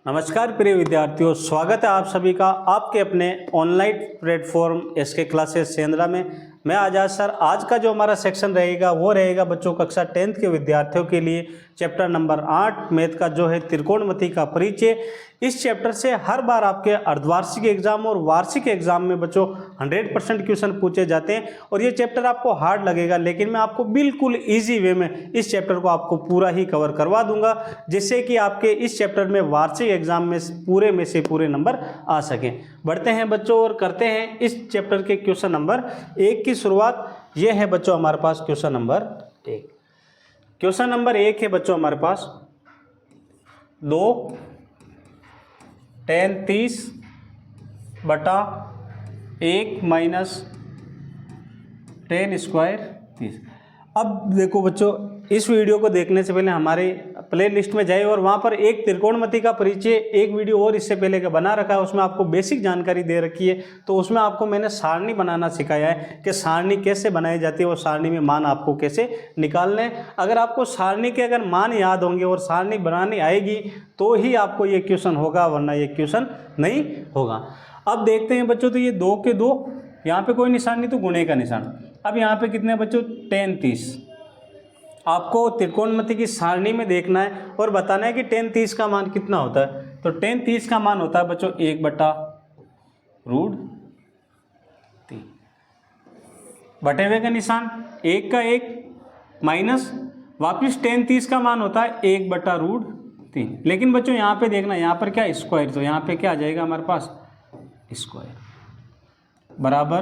नमस्कार प्रिय विद्यार्थियों, स्वागत है आप सभी का आपके अपने ऑनलाइन प्लेटफॉर्म एसके क्लासेस सेंद्रा में। मैं आजाद सर। आज का जो हमारा सेक्शन रहेगा वो रहेगा बच्चों कक्षा 10th के विद्यार्थियों के लिए चैप्टर नंबर 8 मैथ का जो है त्रिकोणमिति का परिचय। इस चैप्टर से हर बार आपके अर्धवार्षिक एग्जाम और वार्षिक एग्जाम में बच्चों 100% क्वेश्चन पूछे जाते हैं और ये चैप्टर आपको हार्ड लगेगा, लेकिन मैं आपको बिल्कुल ईजी वे में इस चैप्टर को आपको पूरा ही कवर करवा दूंगा, जिससे कि आपके इस चैप्टर में वार्षिक एग्जाम में से पूरे नंबर आ सकें। बढ़ते हैं बच्चों और करते हैं इस चैप्टर के क्वेश्चन नंबर 1 की शुरुआत। ये है बच्चों हमारे पास क्वेश्चन नंबर 1। क्वेश्चन नंबर 1 है बच्चों हमारे पास 2 tan 30 बटा 1 माइनस tan स्क्वायर 30। अब देखो बच्चों, इस वीडियो को देखने से पहले हमारे प्ले लिस्ट में जाए और वहाँ पर एक त्रिकोणमिति का परिचय एक वीडियो और इससे पहले का बना रखा है, उसमें आपको बेसिक जानकारी दे रखी है। तो उसमें आपको मैंने सारणी बनाना सिखाया है कि सारणी कैसे बनाई जाती है और सारणी में मान आपको कैसे निकालने हैं। अगर आपको सारणी के अगर मान याद होंगे और सारणी बनानी आएगी तो ही आपको ये क्वेश्चन होगा, वरना ये क्वेश्चन नहीं होगा। अब देखते हैं बच्चों, तो ये 2 के 2, यहाँ पे कोई निशान नहीं तो गुणे का निशान। अब यहाँ पे कितने बच्चों tan 30। आपको त्रिकोणमिति की सारणी में देखना है और बताना है कि tan 30 का मान कितना होता है। तो tan 30 का मान होता है बच्चों 1/√3। बटे हुए का निशान 1 का 1 माइनस वापिस tan 30 का मान होता है 1/√3। लेकिन बच्चों यहाँ पे देखना, यहाँ पर क्या स्क्वायर, तो यहाँ पे क्या आ जाएगा हमारे पास स्क्वायर बराबर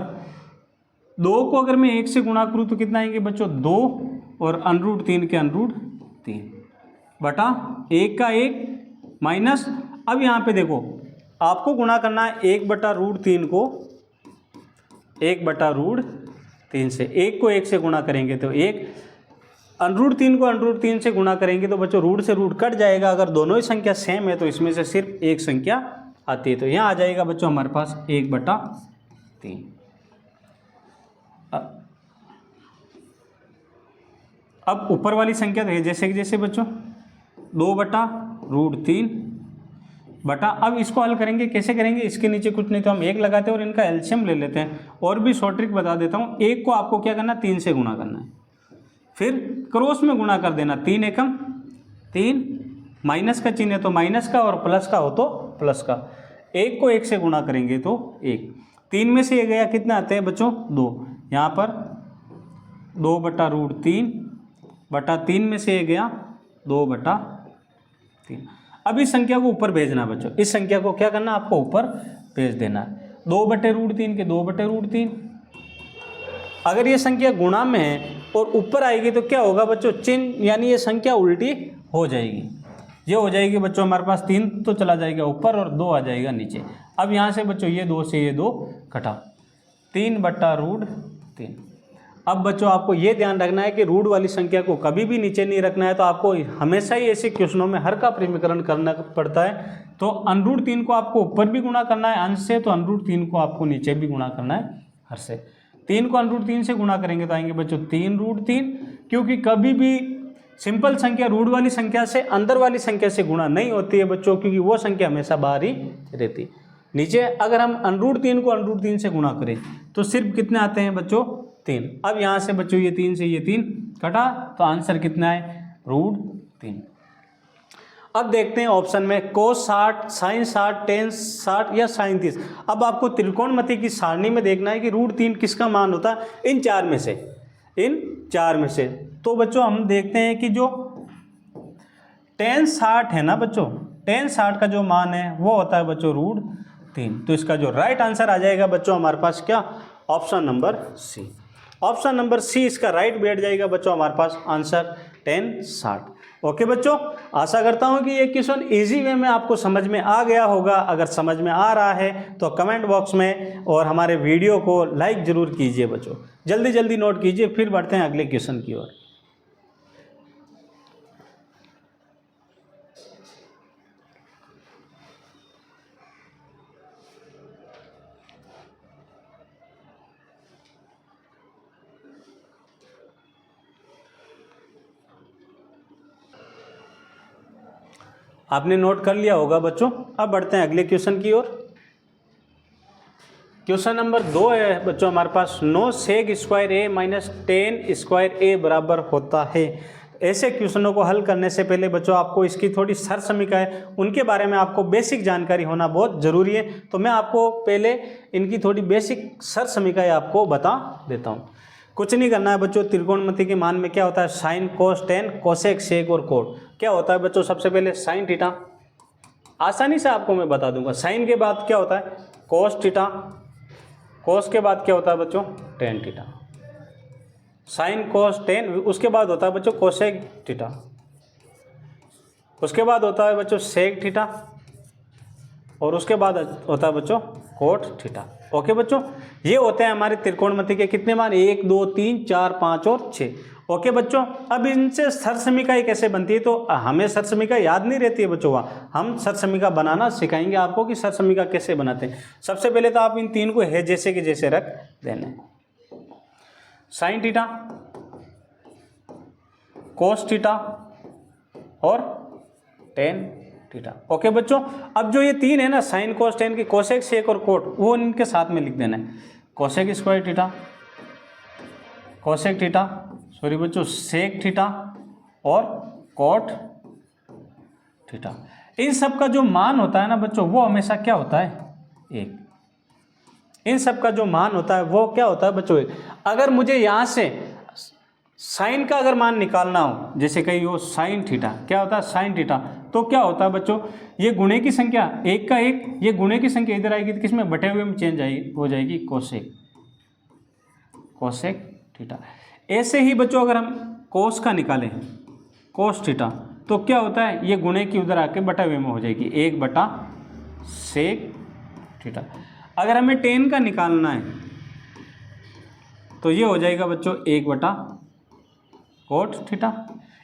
2 को अगर मैं 1 से गुणा करूँ तो कितना आएंगे बच्चों 2 और √3 के √3 बटा 1 का 1 माइनस। अब यहाँ पे देखो आपको गुणा करना है 1/√3 को 1/√3 से। 1 को 1 से गुणा करेंगे तो 1, √3 को √3 से गुणा करेंगे तो बच्चों रूट से रूट कट जाएगा। अगर दोनों ही संख्या सेम है तो इसमें से सिर्फ एक संख्या आती है, तो यहाँ आ जाएगा बच्चों हमारे पास 1/3। अब ऊपर वाली संख्या तो है जैसे कि जैसे बच्चों 2/√3 बटा, अब इसको हल करेंगे, कैसे करेंगे, इसके नीचे कुछ नहीं तो हम 1 लगाते हैं और इनका एलसीएम ले लेते हैं। और भी शॉर्ट ट्रिक बता देता हूँ, 1 को आपको क्या करना है 3 से गुणा करना है, फिर क्रॉस में गुणा कर देना, 3 एकम 3, माइनस का चिन्ह है तो माइनस का और प्लस का हो तो प्लस का। 1 को 1 से गुणा करेंगे तो 1, 3 में से ये गया कितना आते हैं बच्चों 2, यहाँ पर 2/√3 बटा 3 में से ये गया 2/3। अब इस संख्या को ऊपर भेजना है बच्चों, इस संख्या को क्या करना है आपको ऊपर भेज देना है। 2/√3 के 2/√3। अगर ये संख्या गुणा में है और ऊपर आएगी तो क्या होगा बच्चों, चिन्ह यानी ये संख्या उल्टी हो जाएगी। ये हो जाएगी बच्चों हमारे पास 3 तो चला जाएगा ऊपर और 2 आ जाएगा नीचे। अब यहाँ से बच्चों ये 2 से ये 2 कटा, 3/√3। अब बच्चों आपको ये ध्यान रखना है कि रूट वाली संख्या को कभी भी नीचे नहीं रखना है, तो आपको हमेशा ही ऐसे क्वेश्चनों में हर का प्रीमीकरण करना पड़ता है। तो √3 को आपको ऊपर भी गुणा करना है अंश से, तो √3 को आपको नीचे भी गुणा करना है हर से। 3 को √3 से गुणा करेंगे तो आएंगे बच्चों 3√3, क्योंकि कभी भी सिंपल संख्या रूट वाली संख्या से अंदर वाली संख्या से गुणा नहीं होती है बच्चों, क्योंकि वो संख्या हमेशा बाहर ही रहती। नीचे अगर हम √3 को √3 से गुणा करें तो सिर्फ कितने आते हैं बच्चों 3। अब यहाँ से बच्चों ये 3 से ये 3 कटा तो आंसर कितना है √3। अब देखते हैं ऑप्शन में cos 60, sin 60, tan 60 या sin 30। अब आपको त्रिकोणमिति की सारणी में देखना है कि √3 किसका मान होता है इन चार में से। तो बच्चों हम देखते हैं कि जो tan 60 है ना बच्चों, tan 60 का जो मान है वो होता है बच्चों √3। तो इसका जो राइट आंसर आ जाएगा बच्चों हमारे पास क्या, option number C. Option number C इसका राइट बैठ जाएगा बच्चों हमारे पास आंसर tan 60। ओके बच्चों, आशा करता हूं कि ये क्वेश्चन इजी वे में आपको समझ में आ गया होगा। अगर समझ में आ रहा है तो कमेंट बॉक्स में और हमारे वीडियो को लाइक जरूर कीजिए बच्चों, जल्दी जल्दी नोट कीजिए। फिर बढ़ते हैं अगले क्वेश्चन की ओर। आपने नोट कर लिया होगा बच्चों। अब बढ़ते हैं अगले क्वेश्चन की ओर। क्वेश्चन नंबर 2 है बच्चों हमारे पास, 9 सेक स्क्वायर ए माइनस 10 स्क्वायर ए बराबर होता है। ऐसे क्वेश्चनों को हल करने से पहले बच्चों आपको इसकी थोड़ी सर समीक्षा है उनके बारे में आपको बेसिक जानकारी होना बहुत ज़रूरी है। तो मैं आपको पहले इनकी थोड़ी बेसिक सर समीक्षा आपको बता देता हूँ। कुछ नहीं करना है बच्चों, त्रिकोणमिति के मान में क्या होता है, sine cos tan cosec sec और कोट। क्या होता है बच्चों, सबसे पहले साइन थीटा, आसानी से आपको मैं बता दूंगा। साइन के बाद क्या होता है कोस थीटा, कोस के बाद क्या होता है बच्चों tan theta, sign cos ten, उसके बाद होता है बच्चों कोसेक थीटा, उसके बाद होता है बच्चों सेक थीटा, और उसके बाद होता है बच्चों कोट थीटा। ओके बच्चों, ये होते हैं हमारे त्रिकोणमिति के कितने मान, 1 2 3 4 5 और 6। ओके बच्चों, अब इनसे सर समीक्षा कैसे बनती है, तो हमें सर समीक्षा याद नहीं रहती है बच्चों, वहाँ हम सर समीक्षा बनाना सिखाएंगे आपको कि सर समीक्षा कैसे बनाते हैं। सबसे पहले तो आप इन तीन को है जैसे कि जैसे रख देने, साइन थीटा, कोस थीटा और टेन थीटा। ओके बच्चों, अब जो ये तीन है ना, साइन कोस टेन की, कोसेक सेक और कोट, वो इनके साथ में लिख देना है। Cosec square theta, cosec theta, sorry बच्चों सेक थीटा और कोट थीटा। इन सब का जो मान होता है ना बच्चों, वो हमेशा क्या होता है, एक। इन सब का जो मान होता है वो क्या होता है बच्चों, एक। अगर मुझे यहाँ से साइन का अगर मान निकालना हो, जैसे कहीं वो साइन थीटा, क्या होता है साइन थीटा, तो क्या होता है बच्चों, ये गुणे की संख्या एक का एक, ये गुणे की संख्या इधर आएगी तो किसमें बटे हुए में चेंज आएगी, हो जाएगी कोसेक, कोसेक थीटा। ऐसे ही बच्चों अगर हम कोस का निकालें, कोस थीटा, तो क्या होता है, ये गुणे की उधर आके बटे हुए में हो जाएगी 1 बटा सेक थीटा। अगर हमें टेन का निकालना है तो ये हो जाएगा बच्चों 1 बटा कोट थीटा।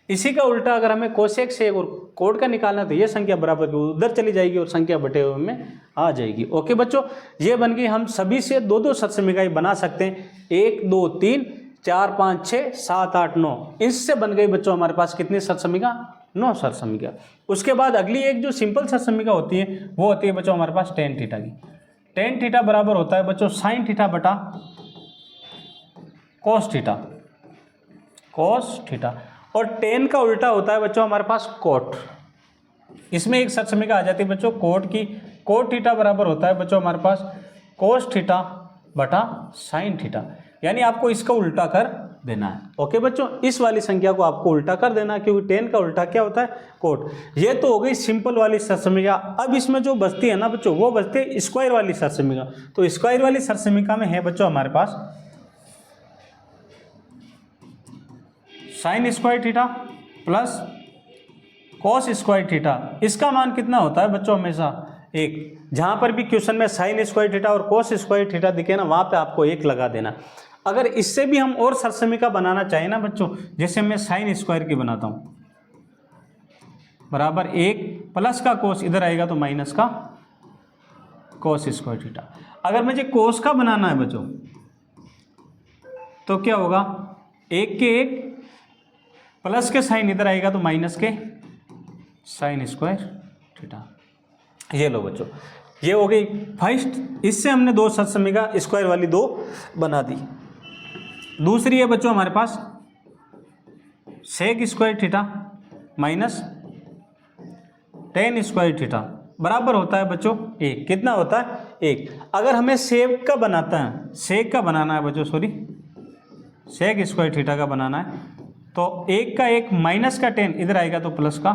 इसी का उल्टा अगर हमें कोसेक से और कोट का निकालना है तो ये संख्या बराबर की उधर चली जाएगी और संख्या बटे हुए में आ जाएगी। ओके बच्चों, ये बन गई, हम सभी से दो दो सर समीक्षाएं बना सकते हैं, 1 2 3 4 5 6 7 8 9। इससे बन गई बच्चों हमारे पास कितनी सर समीक्षा, 9 सर समीक्षा। उसके बाद अगली एक जो सिंपल सर समीक्षा होती है वो होती है बच्चों हमारे पास टेन थीटा की। टेन थीटा बराबर होता है बच्चों साइन थीटा बटा कोस थीटा, कोस थीटा। और टेन का उल्टा होता है बच्चों हमारे पास कोट। इसमें एक सर समीक्षा आ जाती है बच्चों कोट की। कोट थीटा बराबर होता है बच्चों हमारे पास कोस थीटा बटा साइन थीटा, यानी आपको इसका उल्टा कर देना है। ओके बच्चों, इस वाली संख्या को आपको उल्टा कर देना है क्योंकि टेन का उल्टा क्या होता है, कोट। ये तो हो गई सिंपल वाली सर समीक्षा। अब इसमें जो बचती है ना बच्चों, वो बचती है स्क्वायर वाली सर समीक्षा। तो स्क्वायर वाली सर समीक्षा में है बच्चों हमारे पास sine square theta plus cos square theta. इसका मान कितना होता है बच्चों, हमेशा 1। जहां पर भी क्वेश्चन में साइन स्क्वायर थीटा और कॉस स्क्वायर थीटा दिखे ना, वहां पे आपको 1 लगा देना। अगर इससे भी हम और सर समीक्षा बनाना चाहें ना बच्चों, जैसे मैं साइन स्क्वायर की बनाता हूं, बराबर 1 प्लस का कोस इधर आएगा तो माइनस का कॉस स्क्वायर थीटा। अगर मुझे कोस का बनाना है बच्चों तो क्या होगा, 1 के 1 प्लस के साइन इधर आएगा तो माइनस के साइन स्क्वायर थीटा। ये लो बच्चों, ये हो गई फर्स्ट। इससे हमने 2 सर समीक्षा स्क्वायर वाली 2 बना दी। दूसरी है बच्चों हमारे पास sec square theta minus tan square theta बराबर होता है बच्चों 1। कितना होता है, 1। अगर हमें सेक का बनाना है बच्चों, सेक स्क्वायर थीटा का बनाना है तो 1 का 1 माइनस का 10 इधर आएगा तो प्लस का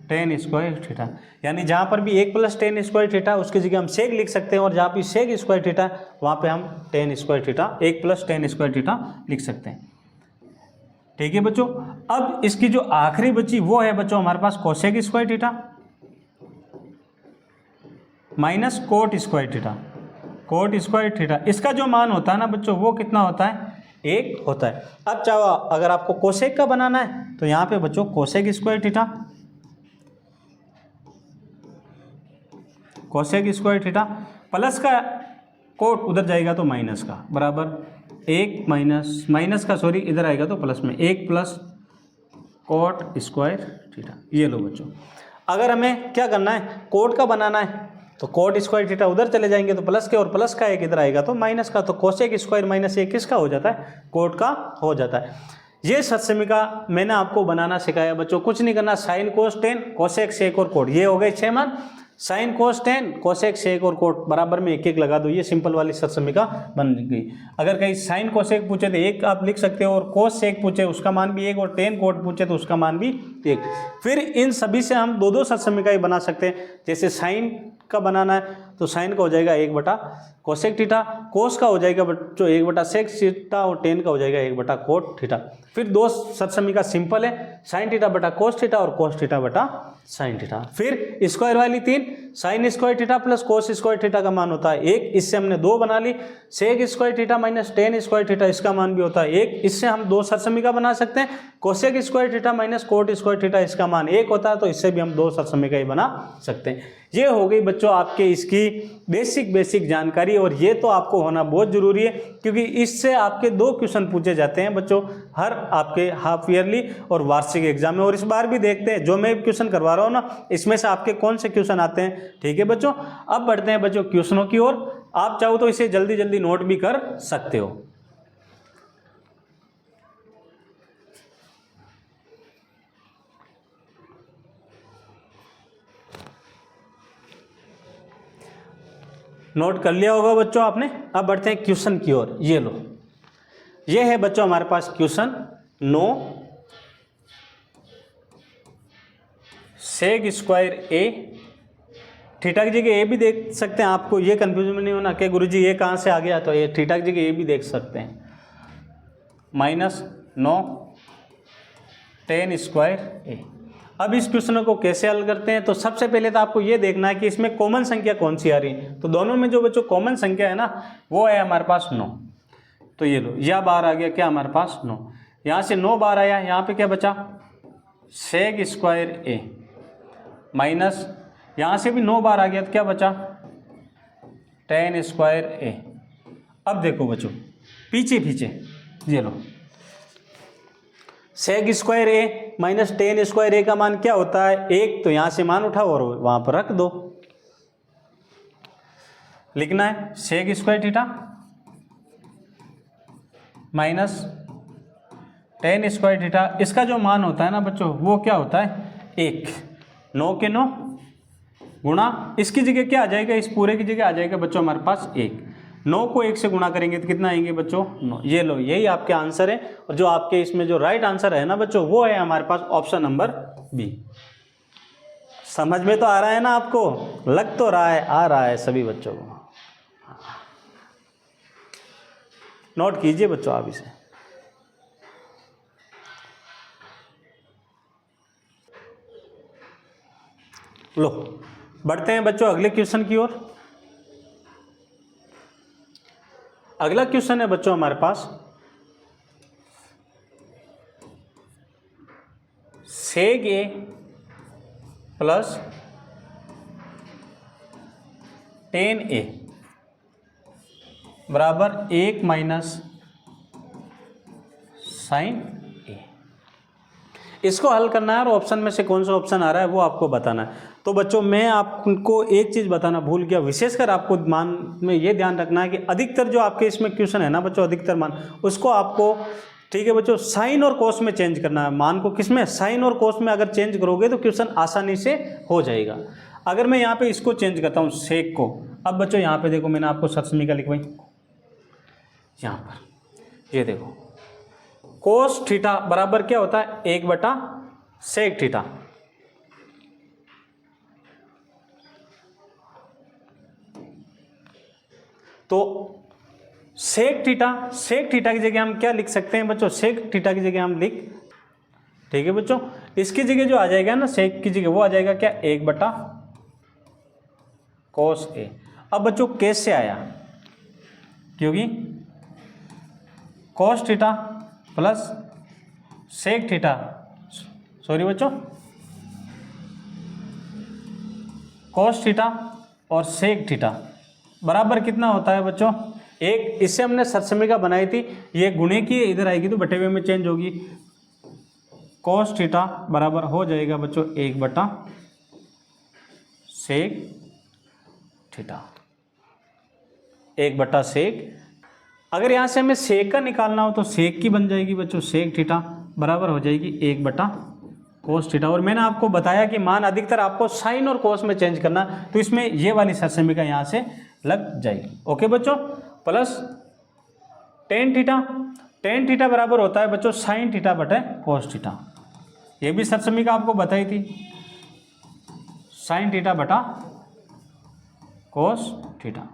टेन स्क्वायर थीटा। यानी जहाँ पर भी 1 प्लस टेन स्क्वायर थीटा उसकी जगह हम सेक लिख सकते हैं, और जहाँ भी सेक स्क्वायर थीटा वहाँ पे हम ten square theta 1 plus ten square theta लिख सकते हैं। ठीक है बच्चों, अब इसकी जो आखिरी बची वो है बच्चों हमारे पास cosec square theta minus cot square theta, cot square theta. इसका जो मान होता है ना बच्चों वो कितना होता है, 1 होता है। अब चाहो अगर आपको कोसेक का बनाना है तो यहाँ पे बच्चों cosec square theta, cosec square theta plus का कोट उधर जाएगा तो माइनस का, बराबर 1 माइनस का इधर आएगा तो प्लस में 1 प्लस कोट स्क्वायर थीटा। ये लो बच्चों, अगर हमें क्या करना है, कोट का बनाना है तो कोट स्क्वायर थीटा उधर चले जाएंगे तो प्लस के, और प्लस का एक इधर आएगा तो माइनस का, तो कोसेक स्क्वायर माइनस एक किसका हो जाता है, कोट का हो जाता है। ये सत्समिका मैंने आपको बनाना सिखाया बच्चों, कुछ नहीं करना, sine cos tan, cosec sec और कोट, ये हो गए 6 मान, sine cos tan, cosec sec और कोट बराबर में एक एक लगा दो, ये सिंपल वाली सत्समिका बन गई। अगर कहीं साइन कोसेक पूछे तो एक आप लिख सकते हो, और कोस सेक पूछे उसका मान भी एक, और टेन कोट पूछे तो उसका मान भी एक। फिर इन सभी से हम दो दो सत्समिकाएं बना सकते हैं। जैसे साइन का बनाना है तो साइन का हो जाएगा 1 कोसेक थीटा, कोस का हो जाएगा बच्चों 1 सेक थीटा, और टेन का हो जाएगा 1 कोट थीटा। फिर दो सत्समिका सिंपल है, साइन थीटा बटा कोस थीटा और कोस थीटा बटा साइन थीटा। फिर स्क्वायर वाली 3, sine square theta plus cos square theta का मान होता है 1, इससे हमने 2 बना ली। Sec square theta minus tan square theta, इसका मान भी होता है 1, इससे हम 2 सत्समिका बना सकते हैं। Cosec square theta minus cot square theta, इसका मान 1 होता है, तो इससे भी हम 2 सत्समिका ही बना सकते हैं। ये हो गई बच्चों आपके इसकी बेसिक जानकारी, और ये तो आपको होना बहुत जरूरी है, क्योंकि इससे आपके 2 क्वेश्चन पूछे जाते हैं बच्चों हर आपके हाफ ईयरली और वार्षिक एग्जाम में। और इस बार भी देखते हैं, जो मैं क्वेश्चन करवा रहा हूँ ना, इसमें से आपके कौन से क्वेश्चन आते हैं। ठीक है बच्चों, अब बढ़ते हैं बच्चों क्वेश्चनों की ओर। आप चाहो तो इसे जल्दी जल्दी नोट भी कर सकते हो। नोट कर लिया होगा बच्चों आपने। अब बढ़ते हैं क्वेश्चन की ओर। ये लो, ये है बच्चों हमारे पास क्वेश्चन 9, सेक स्क्वायर ए, थीटा की जगह ए भी देख सकते हैं, आपको ये कंफ्यूजन में नहीं होना कि गुरुजी ये कहाँ से आ गया, तो ये थीटा की जगह ए भी देख सकते हैं, -9 टेन स्क्वायर ए। अब इस क्वेश्चन को कैसे हल करते हैं, तो सबसे पहले तो आपको ये देखना है कि इसमें कॉमन संख्या कौन सी आ रही है। तो दोनों में जो बच्चों कॉमन संख्या है ना, वो है हमारे पास 9। तो ये लो, यह बार आ गया क्या हमारे पास 9, यहाँ से 9 बार आया, यहाँ पे क्या बचा सेक स्क्वायर ए, माइनस यहाँ से भी 9 बार आ गया तो क्या बचा टेन स्क्वायर ए। अब देखो बच्चों पीछे पीछे, ये लो सेक स्क्वायर ए माइनस टेन स्क्वायर ए का मान क्या होता है 1, तो यहाँ से मान उठाओ और वहाँ पर रख दो। लिखना है sec square theta minus tan square theta, इसका जो मान होता है ना बच्चों वो क्या होता है 1, 9 के 9 गुणा, इसकी जगह क्या आ जाएगा, इस पूरे की जगह आ जाएगा बच्चों हमारे पास 1। 9 को 1 से गुणा करेंगे तो कितना आएंगे बच्चों 9। ये लो, यही आपके आंसर है, और जो आपके इसमें जो राइट आंसर है ना बच्चों वो है हमारे पास ऑप्शन नंबर बी। समझ में तो आ रहा है ना आपको, लग तो रहा है, आ रहा है सभी बच्चों को। नोट कीजिए बच्चों आप इसे। लो बढ़ते हैं बच्चों अगले क्वेश्चन की ओर। अगला क्वेश्चन है बच्चों हमारे पास सेक ए प्लस टेन ए बराबर 1 माइनस साइन ए। इसको हल करना है और ऑप्शन में से कौन सा ऑप्शन आ रहा है वो आपको बताना है। तो बच्चों मैं आपको एक चीज़ बताना भूल गया, विशेषकर आपको मान में ये ध्यान रखना है कि अधिकतर जो आपके इसमें क्वेश्चन है ना बच्चों, अधिकतर मान उसको आपको, ठीक है बच्चों, साइन और कोस में चेंज करना है। मान को किस में, साइन और कोस में अगर चेंज करोगे तो क्वेश्चन आसानी से हो जाएगा। अगर मैं यहाँ पे इसको चेंज करता हूँ सेक को, अब बच्चों यहाँ पे देखो मैंने आपको सत्समिका लिखवाई, यहाँ पर ये देखो कोस थीटा बराबर क्या होता है 1 सेक थीटा। तो सेक थीटा की जगह हम क्या लिख सकते हैं बच्चों, सेक थीटा की जगह हम लिख, ठीक है बच्चों, इसकी जगह जो आ जाएगा ना सेक की जगह वो आ जाएगा क्या 1 कोस ए। अब बच्चों कैसे आया, क्योंकि cos theta plus sec theta, sorry बच्चों कोस थीटा और सेक थीटा बराबर कितना होता है बच्चों 1। इससे हमने सत्समिका बनाई थी, ये गुणे की इधर आएगी तो बटे हुए में चेंज होगी, कोस थीटा बराबर हो जाएगा बच्चों 1 बटा सेक थीटा, 1 बटा सेक। अगर यहाँ से हमें सेक का निकालना हो तो सेक की बन जाएगी बच्चों सेक थीटा बराबर हो जाएगी 1 बटा कोस थीटा। और मैंने आपको बताया कि मान अधिकतर आपको साइन और कोस में चेंज करना, तो इसमें ये वाली सरसमीका यहाँ से लग जाएगी। ओके बच्चों, प्लस टेन थीटा बराबर होता है बच्चों साइन थीटा बटे कोस थीटा। ये भी सरसमीका आपको बताई थी, साइन थीटा बटा कोस थीटा।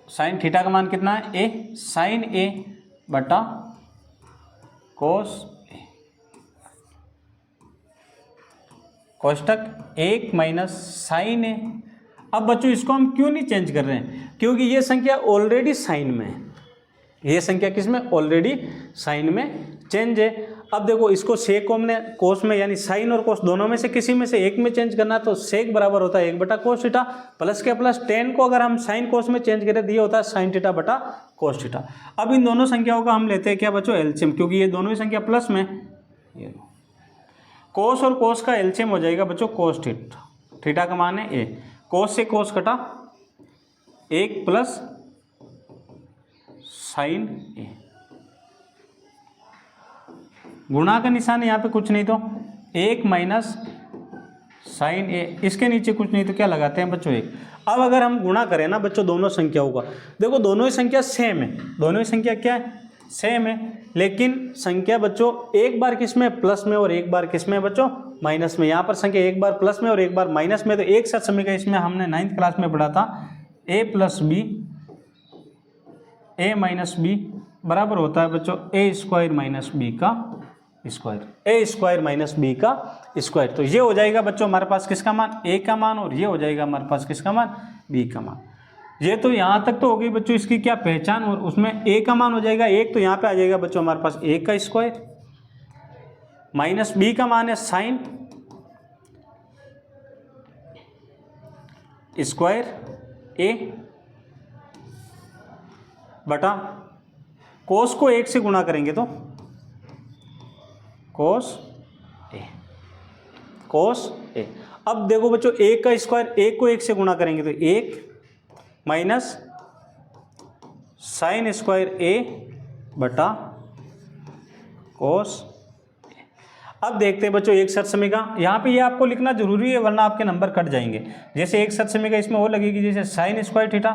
साइन थीटा का मान कितना है ए, साइन ए बटा कोस ए, कोष्टक 1 माइनस साइन ए। अब बच्चों इसको हम क्यों नहीं चेंज कर रहे हैं, क्योंकि ये संख्या ऑलरेडी साइन में है, ये संख्या किसमें ऑलरेडी साइन में चेंज है। अब देखो इसको सेक को हमने कोस में यानी साइन और कोस दोनों में से किसी में से एक में चेंज करना, तो सेक बराबर होता है 1 बटा कोस थीटा, प्लस के प्लस टेन को अगर हम साइन कोस में चेंज करें तो ये होता है साइन थीटा बटा कोस थीटा। अब इन दोनों संख्याओं का हम लेते हैं क्या बच्चों एलसीएम, क्योंकि ये दोनों ही संख्या प्लस में, ये कोस और कोस का एलसीएम हो जाएगा बच्चों कोस थीटा, थीटा का मान है ए, कोस से कोस कटा 1 प्लस साइन ए, गुणा का निशान है यहाँ पे कुछ नहीं तो 1 माइनस साइन ए, इसके नीचे कुछ नहीं तो क्या लगाते हैं बच्चों 1। अब अगर हम गुणा करें ना बच्चों दोनों संख्याओं का, देखो दोनों ही संख्या सेम है, दोनों ही संख्या क्या है सेम है, लेकिन संख्या बच्चों एक बार किस में प्लस में और एक बार किस में बच्चों माइनस में। यहाँ पर संख्या एक बार प्लस में और एक बार माइनस में, तो एक साथ समीका इसमें हमने 9th क्लास में पढ़ा था a plus B a minus B बराबर होता है बच्चों a स्क्वायर माइनस बी का square, a square minus B का स्क्वायर। तो ये हो जाएगा बच्चों हमारे पास किसका मान a का मान, और ये हो जाएगा हमारे पास किसका मान b का मान। ये तो यहाँ तक तो हो गई बच्चों इसकी क्या पहचान, और उसमें a का मान हो जाएगा 1, तो यहाँ पे आ जाएगा बच्चों हमारे पास a का स्क्वायर माइनस b का मान है साइन स्क्वायर a बटा कोस को 1 से गुणा करेंगे तो कोस ए। अब देखो बच्चों 1 का स्क्वायर 1 को 1 से गुणा करेंगे तो 1 माइनस साइन स्क्वायर ए बटा कोस। अब देखते हैं बच्चों एक सर्त समीका, यहाँ पे ये आपको लिखना जरूरी है वरना आपके नंबर कट जाएंगे। जैसे एक सर्त समीका इसमें वो लगेगी जैसे sign square theta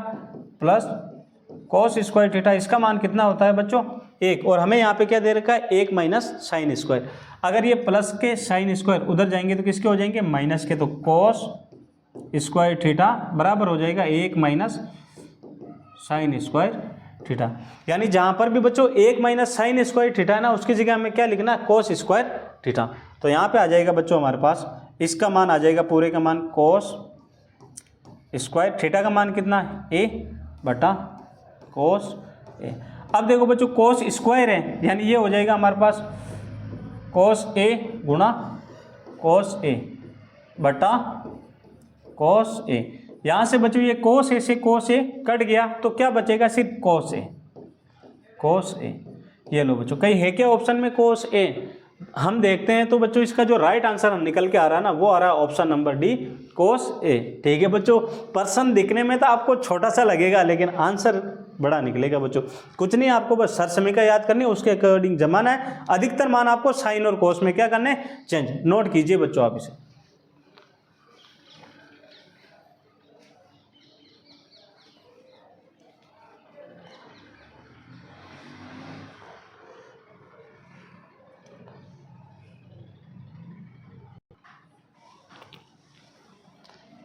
plus cos square theta, इसका मान कितना होता है बच्चों 1, और हमें यहाँ पे क्या दे रखा है 1 माइनस साइन स्क्वायर। अगर ये प्लस के साइन स्क्वायर उधर जाएंगे तो किसके हो जाएंगे माइनस के, तो कोस स्क्वायर थीटा बराबर हो जाएगा 1 माइनस साइन स्क्वायर थीटा। यानी जहाँ पर भी बच्चों 1 माइनस साइन स्क्वायर थीटा है ना, उसकी जगह हमें क्या लिखना है कोस स्क्वायर थीटा। तो यहाँ पे आ जाएगा बच्चों हमारे पास इसका मान आ जाएगा पूरे का मान कोस स्क्वायर थीटा का मान कितना है a बटा कोस ए। अब देखो बच्चों कोस स्क्वायर है यानी ये हो जाएगा हमारे पास कोस ए गुणा कोस ए बटा कोस ए। यहाँ से बच्चों ये कोस ए से कोस ए कट गया तो क्या बचेगा सिर्फ कोस ए। ये लो बच्चों, कहीं है क्या ऑप्शन में कोस ए, हम देखते हैं तो बच्चों इसका जो राइट आंसर निकल के आ रहा है ना वो आ रहा है ऑप्शन नंबर डी कोस ए। ठीक है बच्चों, पर्सन दिखने में तो आपको छोटा सा लगेगा लेकिन आंसर बड़ा निकलेगा बच्चों। कुछ नहीं, आपको बस सर्त समीका याद करनी है, उसके अकॉर्डिंग जमाना है। अधिकतर मान आपको साइन और कोस में क्या करने चेंज, नोट कीजिए बच्चों आप इसे।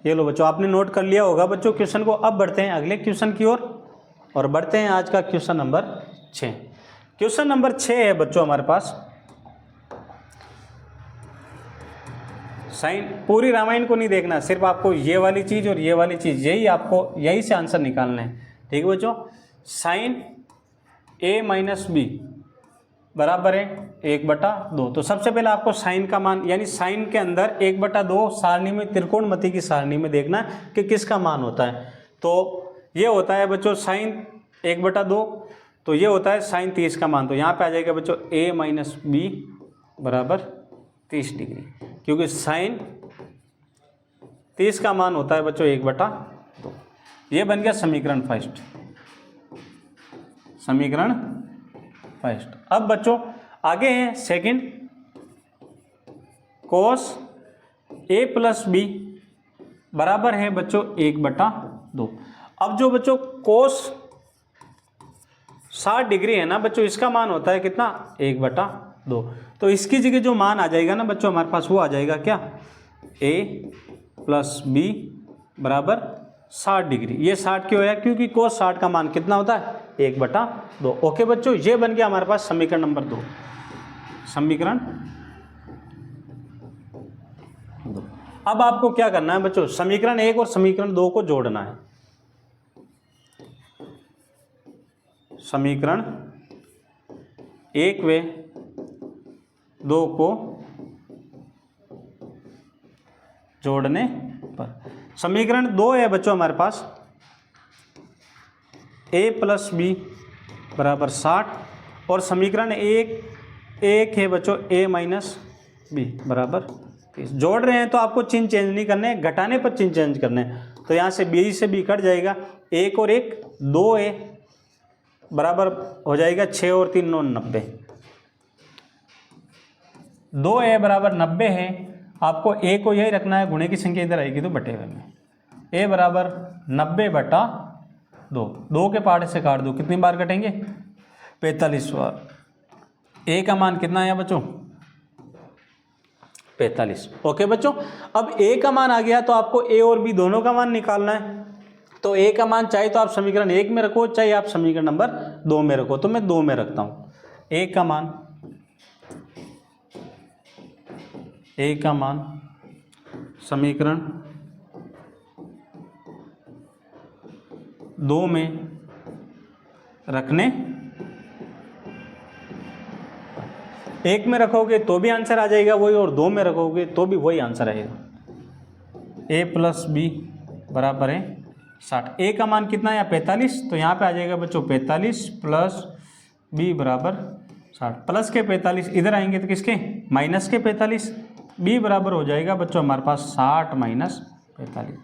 ये लो बच्चों आपने नोट कर लिया होगा बच्चों क्वेश्चन को। अब बढ़ते हैं अगले क्वेश्चन की ओर और बढ़ते हैं आज का क्वेश्चन नंबर 6। क्वेश्चन नंबर 6 है बच्चों हमारे पास साइन, पूरी रामायण को नहीं देखना, सिर्फ आपको ये वाली चीज़ और ये वाली चीज़ यही से आंसर निकालना है। ठीक है बच्चों, साइन a माइनस बी बराबर है 1/2। तो सबसे पहले आपको साइन का मान यानी साइन के अंदर 1/2 सारणी में त्रिकोणमिति की सारणी में देखना है कि किसका मान होता है। तो ये होता है बच्चों साइन 1/2 तो ये होता है साइन 30 का मान। तो यहाँ पे आ जाएगा बच्चों a माइनस बी बराबर 30 डिग्री, क्योंकि साइन 30 का मान होता है बच्चों 1/2। ये बन गया समीकरण फर्स्ट, समीकरण फर्स्ट। अब बच्चों आगे हैं second, cos a plus B बराबर है बच्चों 1/2। अब जो बच्चों कोस 60 डिग्री है ना बच्चों, इसका मान होता है कितना 1/2। तो इसकी जगह जो मान आ जाएगा ना बच्चों हमारे पास, वो आ जाएगा क्या a प्लस बी बराबर 60 डिग्री। ये 60 क्यों है, क्योंकि कोस 60 का मान कितना होता है 1/2। ओके बच्चों, ये बन गया हमारे पास समीकरण नंबर 2, समीकरण 2। अब आपको क्या करना है बच्चों, समीकरण 1 और समीकरण 2 को जोड़ना है। समीकरण 1 व 2 को जोड़ने पर समीकरण 2 है बच्चों हमारे पास a प्लस बी बराबर 60 और समीकरण 1 है बच्चों a माइनस बी बराबर 30। जोड़ रहे हैं तो आपको चिन्ह चेंज नहीं करने, घटाने पर चिन्ह चेंज करने हैं। तो यहाँ से b से b कट जाएगा, 1 और 1 2a बराबर हो जाएगा 6 और 3 9 90। 2a बराबर 90 है। आपको a को यही रखना है, गुणे की संख्या इधर आएगी तो बटे हुए में a बराबर 90/2। 2 के पार्ट से काट दो, कितनी बार कटेंगे 45 बार। a का मान कितना है बच्चों 45। ओके बच्चों, अब a का मान आ गया तो आपको a और b दोनों का मान निकालना है। तो a का मान चाहे तो आप समीकरण 1 में रखो, चाहे आप समीकरण नंबर 2 में रखो। तो मैं 2 में रखता हूँ। a का मान समीकरण 2 में रखने, 1 में रखोगे तो भी आंसर आ जाएगा वही, और 2 में रखोगे तो भी वही आंसर आएगा। a प्लस बी बराबर है 60। a का मान कितना है 45, तो यहाँ पे आ जाएगा बच्चों 45 प्लस b बराबर 60। प्लस के 45 इधर आएंगे तो किसके माइनस के 45, b बराबर हो जाएगा बच्चों हमारे पास 60 माइनस 45।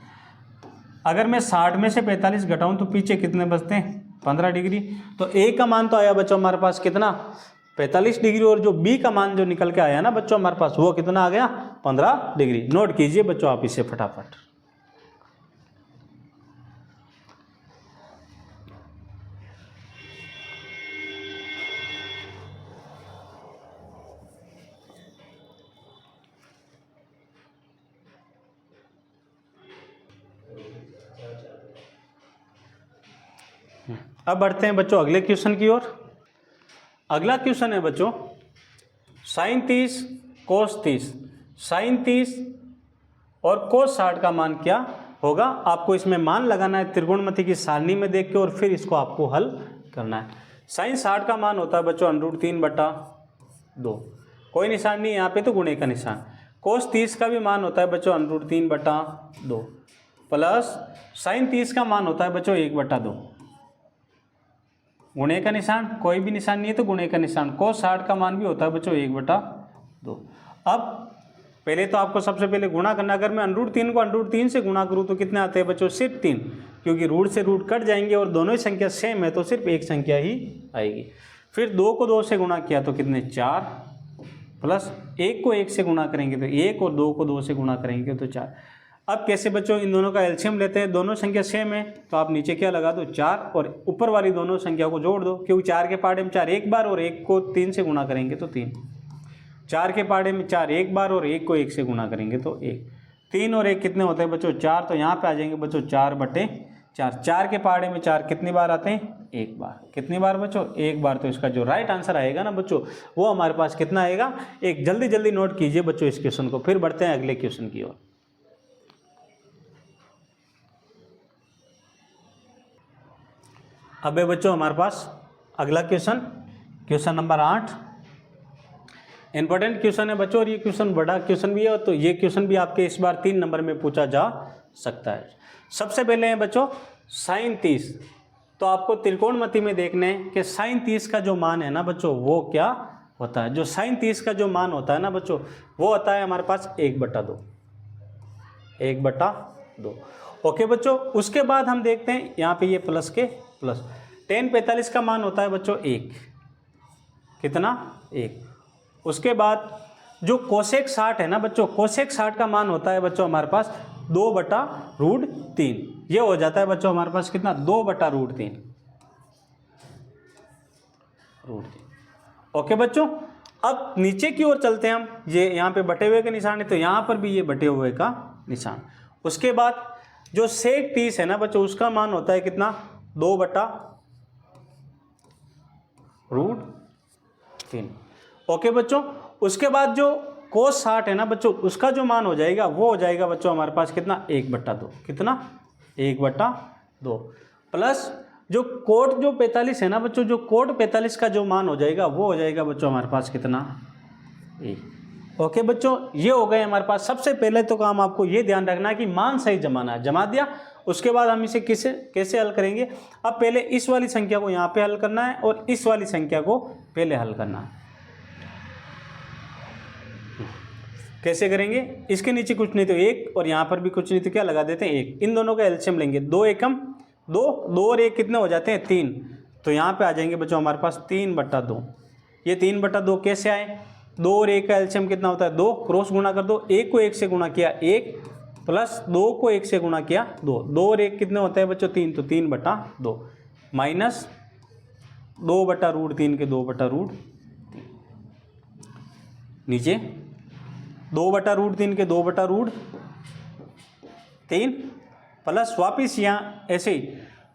अगर मैं 60 में से 45 घटाऊं तो पीछे कितने बचते हैं 15 डिग्री। तो a का मान तो आया बच्चों हमारे पास कितना 45 डिग्री, और जो b का मान जो निकल के आया ना बच्चों हमारे पास, वो कितना आ गया 15 डिग्री। नोट कीजिए बच्चों आप इसे फटाफट। अब बढ़ते हैं बच्चों अगले क्वेश्चन की ओर। अगला क्वेश्चन है बच्चों साइन 30 कोस 30। साइन 30 और कोस 60 का मान क्या होगा, आपको इसमें मान लगाना है त्रिकोणमिति की सारणी में देख के, और फिर इसको आपको हल करना है। साइन 60 का मान होता है बच्चों √3/2, कोई निशान नहीं यहाँ पे तो गुणे का निशान। कोस 30 का भी मान होता है बच्चों √3/2 प्लस साइन 30 का मान होता है बच्चों 1/2, गुणे का निशान, कोई भी निशान नहीं है तो गुणे का निशान। कोस 60 का मान भी होता है बच्चों 1/2। अब पहले तो आपको सबसे पहले गुणा करना। अगर मैं √3 को √3 से गुणा करूँ तो कितने आते हैं बच्चों सिर्फ 3, क्योंकि रूट से रूट कट जाएंगे और दोनों ही संख्या सेम है तो सिर्फ एक संख्या ही आएगी। फिर 2 को 2 से गुणा किया तो कितने 4, प्लस 1 को 1 से गुणा करेंगे तो 1, और 2 को 2 से गुणा करेंगे तो 4। अब कैसे बच्चों, इन दोनों का एलसीएम लेते हैं, दोनों संख्या सेम है तो आप नीचे क्या लगा दो 4, और ऊपर वाली दोनों संख्या को जोड़ दो, क्योंकि 4 के पार्ट में 4 एक बार, और 1 को 3 से गुणा करेंगे तो 3। 4 के पार्ट में 4 एक बार, और 1 को 1 से गुणा करेंगे तो 1। 3 और 1 कितने होते हैं बच्चों 4, तो यहाँ पे आ जाएंगे बच्चों 4/4। 4 के पार्ट में 4 कितनी बार आते हैं 1 बार। कितनी बार बच्चों 1 बार। तो इसका जो राइट आंसर आएगा ना बच्चों, वो हमारे पास कितना आएगा, एक जल्दी जल्दी नोट कीजिए बच्चों इस क्वेश्चन को। फिर बढ़ते हैं अगले क्वेश्चन की ओर। अब है बच्चों हमारे पास अगला क्वेश्चन नंबर 8। इंपॉर्टेंट क्वेश्चन है बच्चों, और ये क्वेश्चन बड़ा क्वेश्चन भी है, तो ये क्वेश्चन भी आपके इस बार 3 नंबर में पूछा जा सकता है। सबसे पहले है बच्चों साइन 30 तो आपको त्रिकोणमिति में देखना है कि sin 30 का जो मान है ना बच्चों वो क्या होता है। जो sin 30 का जो मान होता है ना बच्चों वो होता है हमारे पास 1/2, 1/2। ओके बच्चों, उसके बाद हम देखते हैं यहाँ पे ये प्लस के प्लस tan 45 का मान होता है बच्चों 1, कितना 1। उसके बाद जो कोसेक 60 है ना बच्चों, कोसेक 60 का मान होता है बच्चों हमारे पास 2/√3। ये हो जाता है बच्चों हमारे पास कितना 2/√3। ओके बच्चों, अब नीचे की ओर चलते हैं हम। ये यहाँ पे बटे हुए का निशान है तो यहाँ पर भी ये बटे हुए का निशान। उसके बाद जो सेक 30 है ना बच्चों उसका मान होता है कितना 2/√3। ओके बच्चों, उसके बाद जो कोस 60 है ना बच्चों उसका जो मान हो जाएगा वो हो जाएगा बच्चों हमारे पास कितना 1/2, कितना 1/2 प्लस जो कोट जो 45 है ना बच्चों, जो कोट 45 का जो मान हो जाएगा वो हो जाएगा बच्चों हमारे पास कितना 1। ओके बच्चों, ये हो गए हमारे पास। सबसे पहले तो काम आपको ये ध्यान रखना है कि मान सही जमाना है, जमा दिया। उसके बाद हम इसे कैसे हल करेंगे। अब पहले इस वाली संख्या को यहाँ पे हल करना है और इस वाली संख्या को पहले हल करना है। कैसे करेंगे, इसके नीचे कुछ नहीं तो 1 और यहाँ पर भी कुछ नहीं तो क्या लगा देते हैं 1। इन दोनों का एलसीएम लेंगे, 2 एकम 2, 2 और 1 कितने हो जाते हैं 3। तो यहाँ पे आ जाएंगे बच्चों हमारे पास 3/2। ये 3/2 कैसे आए, 2 और 1 का एलसीएम कितना होता है 2, क्रॉस गुणा कर दो। 1 को 1 से गुणा किया 1 प्लस 2 को 1 से गुणा किया 2, 2 और 1 कितने होते हैं बच्चों 3, तो 3/2 माइनस 2/√3 के 2/√3 नीचे 2/√3 के 2/√3 प्लस वापिस यहाँ ऐसे ही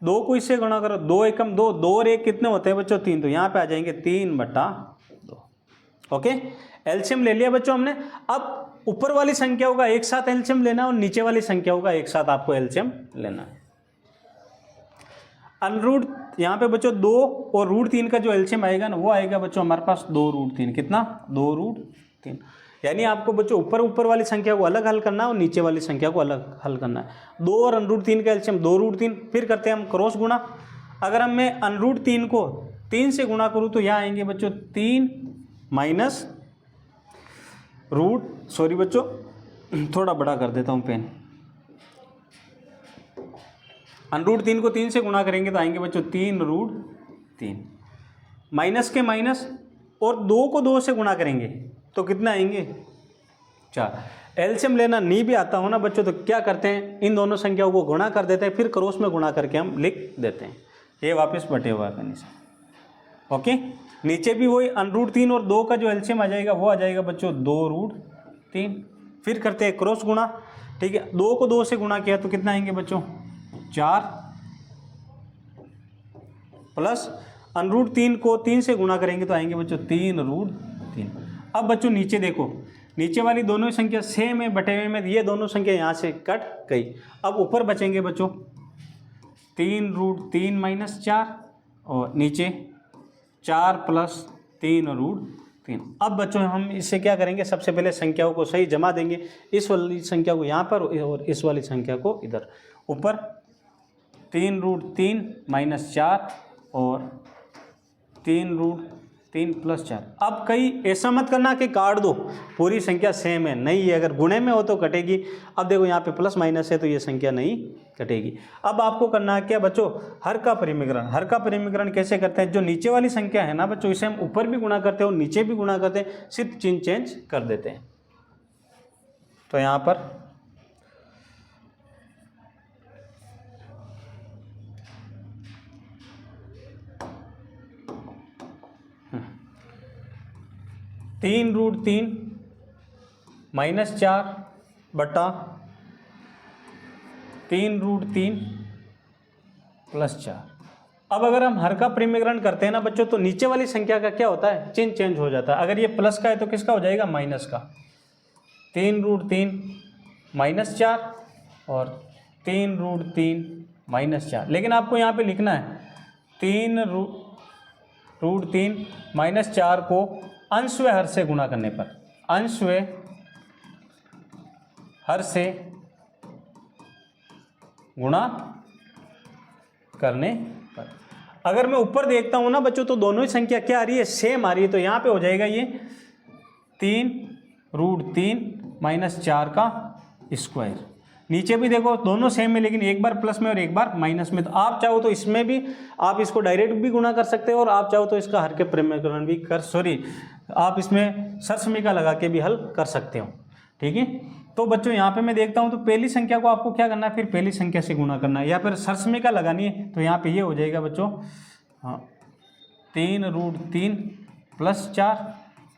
2 को इससे गुणा करो, 2 एकम 2, 2 और 1 कितने होते हैं बच्चों 3, तो यहाँ पे आ जाएंगे 3/2। ओके, एलसीएम ले लिया बच्चों हमने। अब ऊपर वाली संख्याओं का एक साथ एलसीएम लेना है और नीचे वाली संख्याओं का एक साथ आपको एलसीएम लेना है। अनरूट यहाँ पे बच्चों 2 और √3 का जो एलसीएम आएगा ना वो आएगा बच्चों हमारे पास 2√3, कितना 2√3। यानी आपको बच्चों ऊपर वाली संख्या को अलग हल करना है और नीचे वाली संख्या को अलग हल करना है। 2 और √3 का एलसीएम 2√3। फिर करते हैं हम क्रॉस गुणा। अगर हम मैं √3 को 3 से गुणा करूँ तो यहाँ आएंगे बच्चों 3 माइनस सॉरी बच्चों थोड़ा बड़ा कर देता हूँ पेन। √3 को 3 से गुणा करेंगे तो आएंगे बच्चों 3√3 माइनस के माइनस और 2 को 2 से गुणा करेंगे तो कितना आएंगे 4। एलसीएम लेना नहीं भी आता हो ना बच्चों तो क्या करते हैं इन दोनों संख्याओं को गुणा कर देते हैं, फिर क्रॉस में गुणा करके हम लिख देते हैं। ये वापस बटे हुआ का निशान। ओके, नीचे भी वही √3 और 2 का जो एलसीएम आ जाएगा वो आ जाएगा बच्चों 2√3। फिर करते हैं क्रॉस गुणा। ठीक है, 2 को 2 से गुणा किया तो कितना आएंगे बच्चों 4 प्लस √3 को 3 से गुणा करेंगे तो आएंगे बच्चों 3√3। अब बच्चों नीचे देखो, नीचे वाली दोनों संख्या सेम है बटे हुए में, ये दोनों संख्या यहाँ से कट गई। अब ऊपर बचेंगे बच्चों 3√3 माइनस 4 और नीचे 4 प्लस 3√3। अब बच्चों हम इससे क्या करेंगे, सबसे पहले संख्याओं को सही जमा देंगे। इस वाली संख्या को यहाँ पर और इस वाली संख्या को इधर। ऊपर 3√3 माइनस 4 और 3√3 प्लस 4। अब कहीं ऐसा मत करना कि काट दो, पूरी संख्या सेम है, नहीं है। अगर गुणे में हो तो कटेगी। अब देखो यहाँ पे प्लस माइनस है तो ये संख्या नहीं कटेगी। अब आपको करना है क्या बच्चों, हर का परिमीकरण। हर का परिमीकरण कैसे करते हैं, जो नीचे वाली संख्या है ना बच्चों इसे हम ऊपर भी गुणा करते हैं और नीचे भी गुणा करते हैं, सिर्फ चिन्ह चेंज कर देते हैं। तो यहाँ पर 3√3 माइनस 4 बटा 3√3 प्लस 4। अब अगर हम हर का परिमीकरण करते हैं ना बच्चों तो नीचे वाली संख्या का क्या होता है, चिन्ह चेंज हो जाता है। अगर ये प्लस का है तो किसका हो जाएगा, माइनस का। 3√3 माइनस 4 और 3√3 माइनस 4। लेकिन आपको यहाँ पे लिखना है 3√3 माइनस 4 को अंश व हर से गुणा करने पर, अंश व हर से गुणा करने पर। अगर मैं ऊपर देखता हूँ ना बच्चों तो दोनों ही संख्या क्या आ रही है, सेम आ रही है। तो यहाँ पे हो जाएगा ये 3√3 - 4 का स्क्वायर। नीचे भी देखो दोनों सेम है, लेकिन एक बार प्लस में और एक बार माइनस में। तो आप चाहो तो इसमें भी आप इसको डायरेक्ट भी गुणा कर सकते हो, और आप चाहो तो इसका हर के प्रमेयकरण भी आप इसमें सरसमीका लगा के भी हल कर सकते हो। ठीक है, तो बच्चों यहाँ पे मैं देखता हूँ तो पहली संख्या को आपको क्या करना है, फिर पहली संख्या से गुणा करना है या फिर सरसमीका लगानी है। तो यहाँ पे ये हो जाएगा बच्चों 3√3 + 4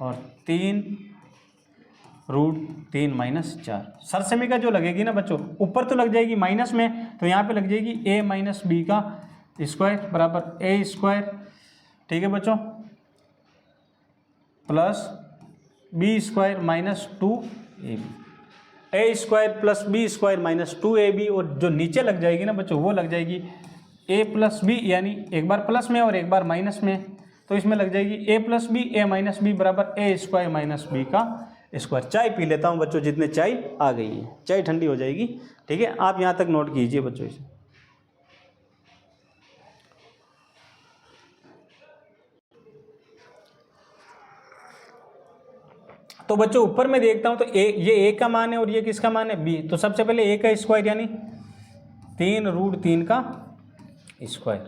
और 3√3 - 4। सरसमीका जो लगेगी ना बच्चों, ऊपर तो लग जाएगी माइनस में, तो यहाँ पे लग जाएगी a - b का स्क्वायर बराबर a²। ठीक है बच्चों, plus b² - 2ab, a² + b² - 2ab। और जो नीचे लग जाएगी ना बच्चों वो लग जाएगी a + b, यानी एक बार प्लस में और एक बार माइनस में। तो इसमें लग जाएगी a + b a - b बराबर a² - b का स्क्वायर। चाय पी लेता हूँ बच्चों, जितने चाय आ गई है, चाय ठंडी हो जाएगी। ठीक है, आप यहाँ तक नोट कीजिए बच्चों इसे। तो बच्चों ऊपर में देखता हूँ तो ये a का मान है और ये किसका मान है, b। तो सबसे पहले a का स्क्वायर यानी 3√3 का स्क्वायर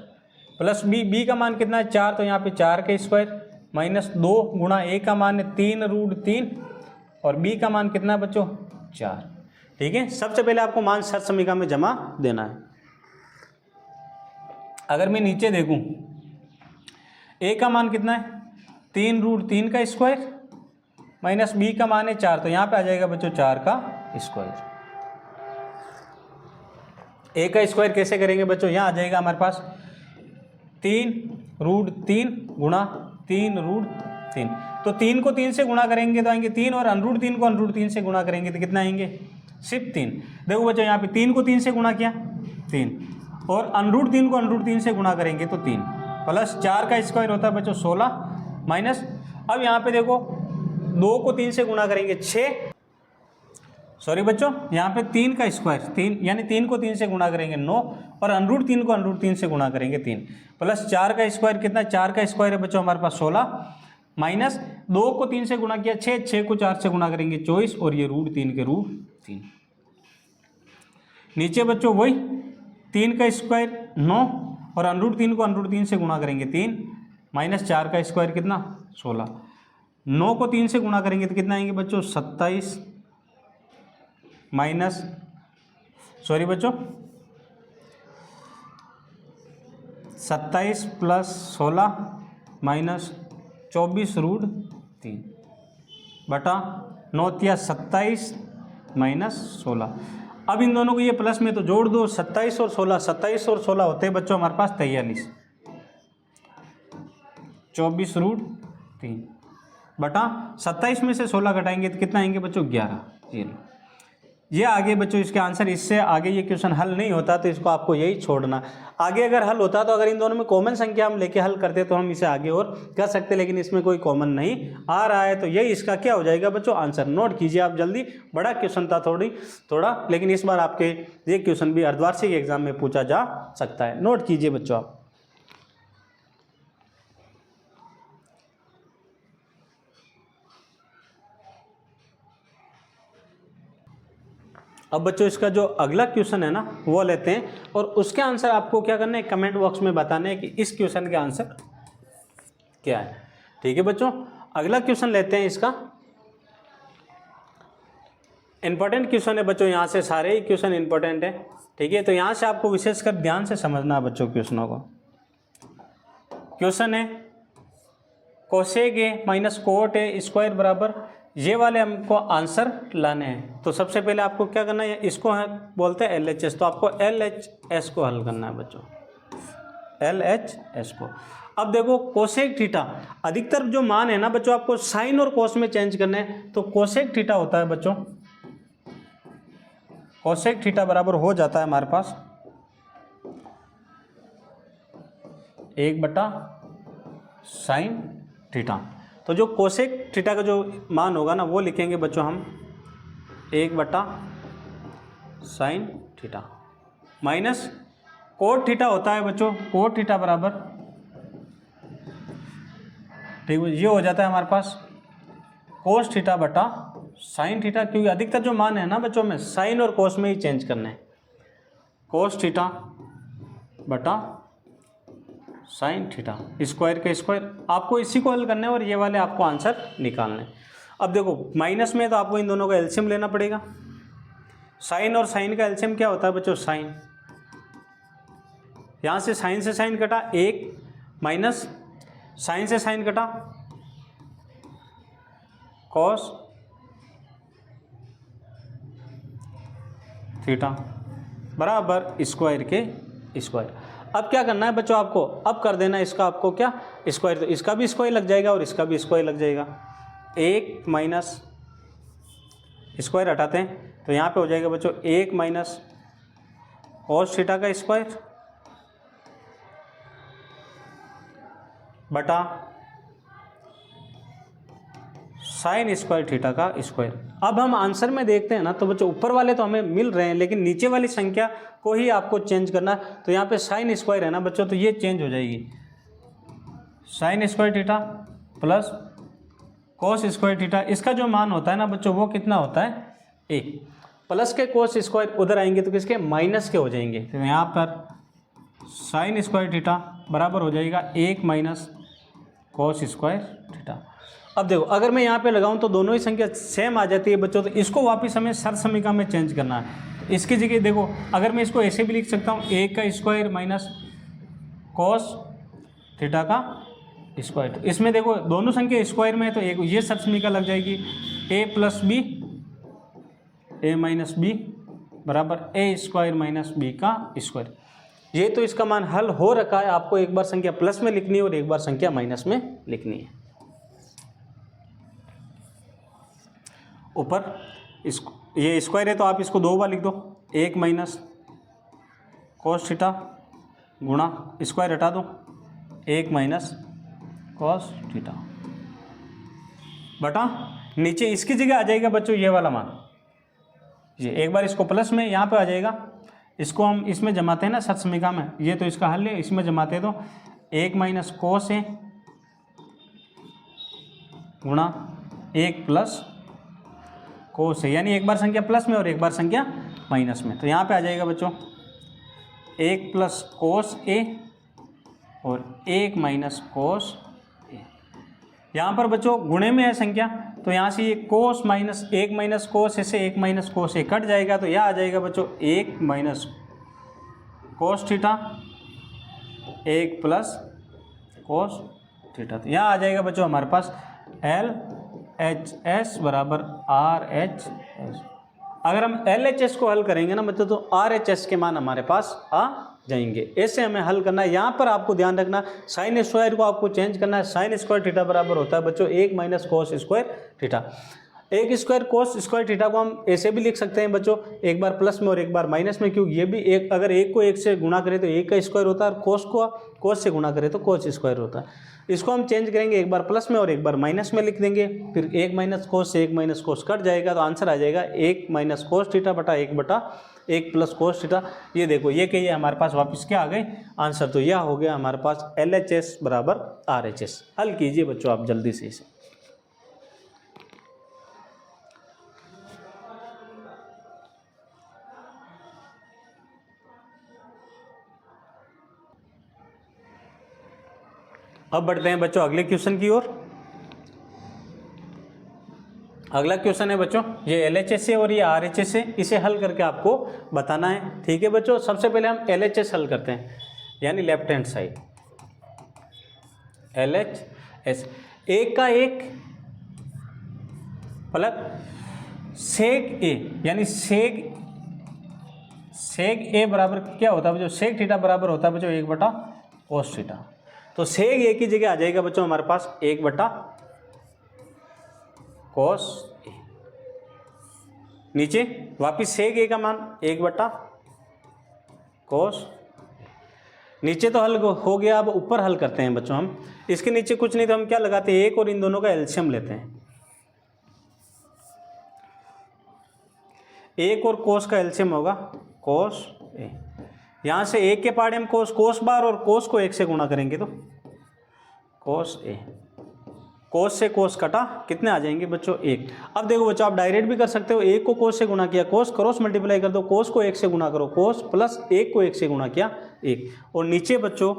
प्लस b का मान कितना है 4, तो यहाँ पे 4 का स्क्वायर -2 गुणा a का मान है 3√3 और b का मान कितना है बच्चों 4। ठीक है, सबसे पहले आपको मान सरसमीका में जमा देना है। अगर मैं नीचे देखूं a का मान कितना है 3√3 का स्क्वायर माइनस b का मान है 4, तो यहाँ पे आ जाएगा बच्चों 4 का स्क्वायर। a का स्क्वायर कैसे करेंगे बच्चों, यहाँ आ जाएगा हमारे पास 3√3 गुणा 3√3। तो 3 को 3 से गुणा करेंगे तो आएंगे 3, और √3 को √3 से गुणा करेंगे तो कितना आएंगे सिर्फ 3। देखो बच्चों यहाँ पे 3 को 3 से गुणा किया 3, और √3 को √3 से गुणा करेंगे तो 3, प्लस 4 का स्क्वायर होता है बच्चों 16 माइनस। अब यहाँ पे देखो 2 को 3 से गुणा करेंगे 6, सॉरी बच्चों यहाँ पे 3 का स्क्वायर 3, यानी 3 को 3 से गुणा करेंगे 9, और √3 को √3 से गुणा करेंगे 3, प्लस 4 का स्क्वायर कितना 4 का स्क्वायर है बच्चों हमारे पास 16 माइनस 2 को 3 से गुणा किया 6, 6 को 4 से गुणा करेंगे 24, और ये √3 के √3। नीचे बच्चों वही 3 का स्क्वायर 9, और √3 को √3 से गुणा करेंगे 3, माइनस 4 का स्क्वायर कितना 16, 9 को 3 से गुणा करेंगे तो कितना आएंगे बच्चों 27 माइनस, सॉरी बच्चों 27 + 16 माइनस 24√3 बटा 9 × 27 माइनस 16। अब इन दोनों को ये प्लस में तो जोड़ दो, 27 और 16, 27 और 16 होते हैं बच्चों हमारे पास 43, 24√3 बटा 27 में से 16 घटाएंगे तो कितना आएंगे बच्चों 11। ये आगे बच्चों इसके आंसर, इससे आगे ये क्वेश्चन हल नहीं होता तो इसको आपको यही छोड़ना। आगे अगर हल होता तो अगर इन दोनों में कॉमन संख्या हम लेके हल करते तो हम इसे आगे और कर सकते, लेकिन इसमें कोई कॉमन नहीं आ रहा है, तो यही इसका क्या हो जाएगा बच्चों आंसर। नोट कीजिए आप जल्दी, बड़ा क्वेश्चन था थोड़ा, लेकिन इस बार आपके ये क्वेश्चन भी अर्धवार्षिक एग्जाम में पूछा जा सकता है। नोट कीजिए बच्चों आप। अब बच्चों इसका जो अगला क्वेश्चन है ना वो लेते हैं, और उसके आंसर आपको क्या करना है कमेंट बॉक्स में बताना है कि इस क्वेश्चन के आंसर क्या है। ठीक है बच्चों, अगला क्वेश्चन लेते हैं। इसका इंपॉर्टेंट क्वेश्चन है बच्चों, यहाँ से सारे ही क्वेश्चन इंपॉर्टेंट है। ठीक है, तो यहाँ से आपको विशेषकर ध्यान से समझना है बच्चों क्वेश्चनों को। क्वेश्चन है cosec A minus cot A square बराबर, ये वाले हमको आंसर लाने हैं। तो सबसे पहले आपको क्या करना है, इसको है बोलते हैं LHS, तो आपको LHS को हल करना है बच्चों, LHS को। अब देखो कोसेक थीटा, अधिकतर जो मान है ना बच्चों आपको साइन और कोस में चेंज करना है। तो कोसेक थीटा होता है बच्चों, कोसेक थीटा बराबर हो जाता है हमारे पास 1/sin थीटा। तो जो कोसेक थीटा का जो मान होगा ना वो लिखेंगे बच्चों हम 1/sin theta, minus cot theta होता है बच्चों, कोट थीटा बराबर ठीक है, ये हो जाता है हमारे पास कोस थीटा बटा साइन थीटा, क्योंकि अधिकतर जो मान है ना बच्चों में साइन और कोस में ही चेंज करना है। कोस थीटा बटा साइन थीटा स्क्वायर के स्क्वायर, आपको इसी को हल करना है और ये वाले आपको आंसर निकालने हैं। अब देखो माइनस में तो आपको इन दोनों का एलसीएम लेना पड़ेगा। साइन और साइन का एलसीएम क्या होता है बच्चों, साइन, यहाँ से साइन कटा 1 माइनस साइन से साइन कटा कॉस थीटा बराबर स्क्वायर के स्क्वायर। अब क्या करना है बच्चों आपको, अब कर देना इसका आपको क्या स्क्वायर, तो इसका भी स्क्वायर लग जाएगा और इसका भी स्क्वायर लग जाएगा। 1 माइनस स्क्वायर हटाते हैं तो यहाँ पे हो जाएगा बच्चों 1 माइनस कॉस थीटा का स्क्वायर बटा साइन स्क्वायर थीटा का स्क्वायर। अब हम आंसर में देखते हैं ना तो बच्चों ऊपर वाले तो हमें मिल रहे हैं लेकिन नीचे वाली संख्या को ही आपको चेंज करना है। तो यहाँ पे साइन स्क्वायर है ना बच्चों, तो ये चेंज हो जाएगी, sign square theta plus cos square theta. इसका जो मान होता है ना बच्चों वो कितना होता है 1, प्लस के कॉस स्क्वायर उधर आएंगे तो किसके माइनस के हो जाएंगे। तो यहाँ पर साइन स्क्वायर थीटा बराबर हो जाएगा 1 माइनस कॉस स्क्वायर थीटा। अब देखो अगर मैं यहाँ पे लगाऊँ तो दोनों ही संख्या सेम आ जाती है बच्चों, तो इसको वापस हमें सर्व समीकरण में चेंज करना है। तो इसकी जगह देखो अगर मैं इसको ऐसे भी लिख सकता हूँ 1 का स्क्वायर माइनस कॉस थीटा का स्क्वायर। तो इसमें देखो दोनों संख्या स्क्वायर में है तो एक ये सर्व समीकरण लग जाएगी a plus B A minus B बराबर ए स्क्वायर माइनस बी का स्क्वायर। ये तो इसका मान हल हो रखा है, आपको एक बार संख्या प्लस में लिखनी है और एक बार संख्या माइनस में लिखनी है। ऊपर ये स्क्वायर है तो आप इसको 2 बार लिख दो, 1 माइनस कॉस थीटा गुणा स्क्वायर हटा दो 1 माइनस कॉस थीटा बटा नीचे इसकी जगह आ जाएगा बच्चों ये वाला मान। ये एक बार इसको प्लस में यहाँ पे आ जाएगा, इसको हम इसमें जमाते हैं ना सर्व समीकरण में, ये तो इसका हल है, इसमें जमाते हैं तो 1 माइनस कोस है गुणा 1 प्लस कोस है, यानी एक बार संख्या प्लस में और एक बार संख्या माइनस में। तो यहाँ पे आ जाएगा बच्चों 1 प्लस कोस ए और 1 माइनस कोस ए। यहाँ पर बच्चों गुणे में है संख्या तो यहाँ से ये कोस माइनस 1 माइनस कोस ए से 1 माइनस कोस ए कट जाएगा, तो यह आ जाएगा बच्चों 1 minus cos theta 1 plus cos theta. तो यहाँ आ जाएगा बच्चों हमारे पास LHS बराबर RHS। अगर हम LHS को हल करेंगे ना बच्चों तो RHS के मान हमारे पास आ जाएंगे। ऐसे हमें हल करना है। यहाँ पर आपको ध्यान रखना साइन स्क्वायर को आपको चेंज करना है। साइन स्क्वायर थीटा बराबर होता है बच्चों 1 minus cos square theta. 1 square कोस स्क्वायर थीटा को हम ऐसे भी लिख सकते हैं बच्चों, एक बार प्लस में और एक बार माइनस में, क्योंकि ये भी एक, अगर 1 को 1 से गुणा करें तो 1 का स्क्वायर होता है और कोस को कोस से गुणा करें तो कोस स्क्वायर होता है। इसको हम चेंज करेंगे, एक बार प्लस में और एक बार माइनस में लिख देंगे, फिर 1 माइनस कोस से 1 माइनस कोस कट जाएगा तो आंसर आ जाएगा 1 माइनस कोस थीटा बटा 1 प्लस कोस थीटा। ये देखो ये कहिए हमारे पास वापस क्या आ गए आंसर, तो यह हो गया हमारे पास LHS बराबर RHS। हल कीजिए बच्चों आप जल्दी से इसे। अब बढ़ते हैं बच्चों अगले क्वेश्चन की ओर। अगला क्वेश्चन है बच्चों ये LHS है और ये RHS है, इसे हल करके आपको बताना है। ठीक है बच्चों, सबसे पहले हम LHS हल करते हैं, यानी लेफ्ट हैंड साइड LHS। 1 का 1 प्लस सेक ए, यानी सेक ए बराबर क्या होता है बच्चों, सेक थीटा बराबर होता है बच्चों 1 बटा कोस थीटा। तो सेक ए की जगह आ जाएगा बच्चों हमारे पास 1 बटा कोस ए। नीचे वापिस सेक ए का मान 1 बटा कोस। नीचे तो हल हो गया, अब ऊपर हल करते हैं बच्चों हम। इसके नीचे कुछ नहीं तो हम क्या लगाते हैं 1 और इन दोनों का एलसीएम लेते हैं। 1 और कोस का एलसीएम होगा कोस ए। यहाँ से 1 के पार्ट हम कोस बार और कोस को 1 से गुणा करेंगे तो कोस ए कोस से कोस कटा, कितने आ जाएंगे बच्चों 1। अब देखो बच्चों आप डायरेक्ट भी कर सकते हो, 1 को कोस से गुणा किया, कोस क्रॉस मल्टीप्लाई कर दो, कोस को 1 से गुणा करो, कोस प्लस 1 को 1 से गुणा किया 1, और नीचे बच्चों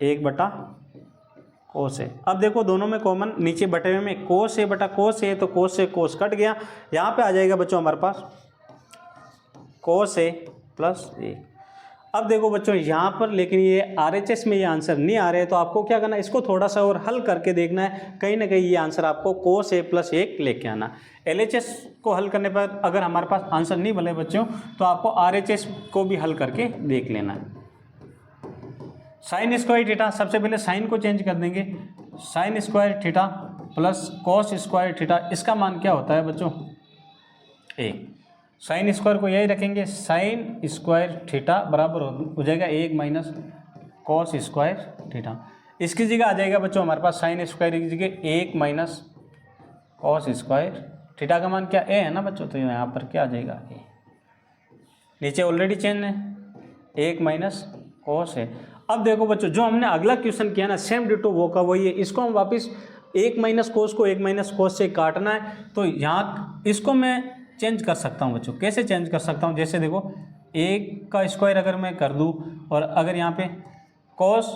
1 बटा कोस है। अब देखो दोनों में कॉमन नीचे बटे हुए में कोस ए बटा कोस ए, तो कोस से कोस कट गया, यहाँ पे आ जाएगा बच्चों हमारे पास कोस ए प्लस 1। अब देखो बच्चों यहाँ पर लेकिन ये RHS में ये आंसर नहीं आ रहे हैं, तो आपको क्या करना है, इसको थोड़ा सा और हल करके देखना है, कहीं ना कहीं ये आंसर आपको कोस ए प्लस 1 लेके आना। LHS को हल करने पर अगर हमारे पास आंसर नहीं बने बच्चों, तो आपको RHS को भी हल करके देख लेना है। साइन स्क्वायर थीटा, सबसे पहले साइन को चेंज कर देंगे, sign square theta plus cos square theta, इसका मान क्या होता है बच्चों 1। साइन स्क्वायर को यही रखेंगे, साइन स्क्वायर थीटा बराबर हो जाएगा 1 माइनस कॉस स्क्वायर थीटा। इसकी जगह आ जाएगा बच्चों हमारे पास साइन स्क्वायर की जगह 1 माइनस कॉस स्क्वायर थीटा का मान क्या ए है ना बच्चों, तो यहाँ पर क्या आ जाएगा ए, नीचे ऑलरेडी चेंज है 1 माइनस कॉस है। अब देखो बच्चों जो हमने अगला क्वेश्चन किया ना सेम डिटो वो का वही है, इसको हम वापस 1 माइनस कोस को 1 माइनस कोस से काटना है, तो यहाँ इसको मैं चेंज कर सकता हूँ बच्चों। कैसे चेंज कर सकता हूँ, जैसे देखो 1 का स्क्वायर अगर मैं कर दूँ और अगर यहाँ पे कॉस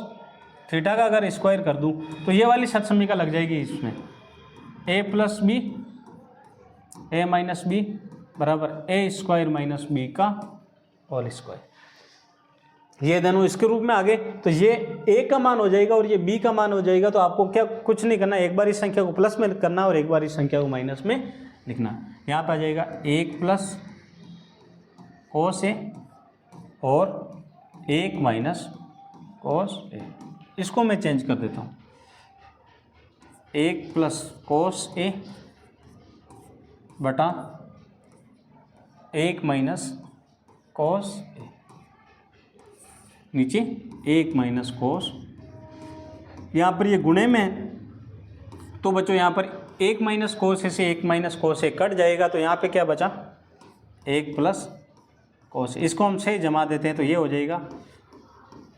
थीटा का अगर स्क्वायर कर दूँ, तो ये वाली सतसमीका लग जाएगी इसमें, a plus B A minus B बराबर ए स्क्वायर माइनस बी का होल स्क्वायर। ये दोनों इसके रूप में आ गए, तो ये a का मान हो जाएगा और ये b का मान हो जाएगा। तो आपको क्या कुछ नहीं करना, एक बार इस संख्या को प्लस में करना और एक बार इस संख्या को माइनस में लिखना। यहाँ पे आ जाएगा 1 प्लस कोस ए और 1 माइनस कोस ए, इसको मैं चेंज कर देता हूँ, 1 प्लस कोस ए बटा 1 माइनस कोस ए, नीचे 1 माइनस कोस, यहाँ पर ये गुणे में है तो बच्चों यहाँ पर 1 माइनस कोस ए से 1 माइनस कोस ए कट जाएगा, तो यहाँ पे क्या बचा 1 प्लस कोस ए, इसको हम से जमा देते हैं तो ये हो जाएगा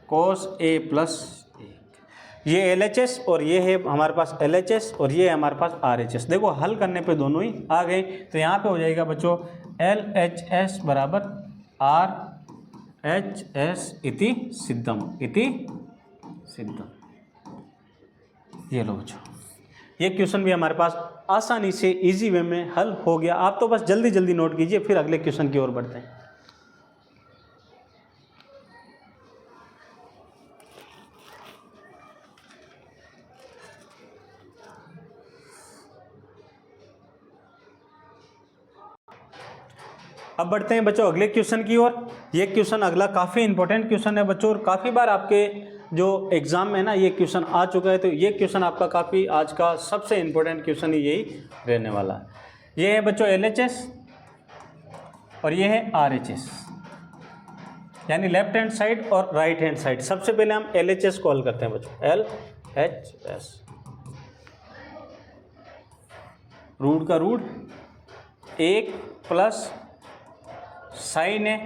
कोस ए प्लस 1। ये LHS और ये है हमारे पास LHS और ये है हमारे पास RHS। देखो हल करने पे दोनों ही आ गए, तो यहाँ पे हो जाएगा बच्चों LHS बराबर RHS इति सिद्धम, इति सिद्धम। ये लो बच्चों, ये क्वेश्चन भी हमारे पास आसानी से इजी वे में हल हो गया। आप तो बस जल्दी जल्दी नोट कीजिए, फिर अगले क्वेश्चन की ओर बढ़ते हैं। अब बढ़ते हैं बच्चों अगले क्वेश्चन की ओर। ये क्वेश्चन अगला काफ़ी इंपॉर्टेंट क्वेश्चन है बच्चों, और काफ़ी बार आपके जो एग्ज़ाम में ना ये क्वेश्चन आ चुका है, तो ये क्वेश्चन आपका काफ़ी आज का सबसे इम्पोर्टेंट क्वेश्चन यही रहने वाला है। ये है बच्चों LHS और ये है RHS, यानी लेफ्ट हैंड साइड और राइट हैंड साइड। सबसे पहले हम LHS को हल करते हैं बच्चों, LHS, रूट का रूट 1 प्लस साइन है।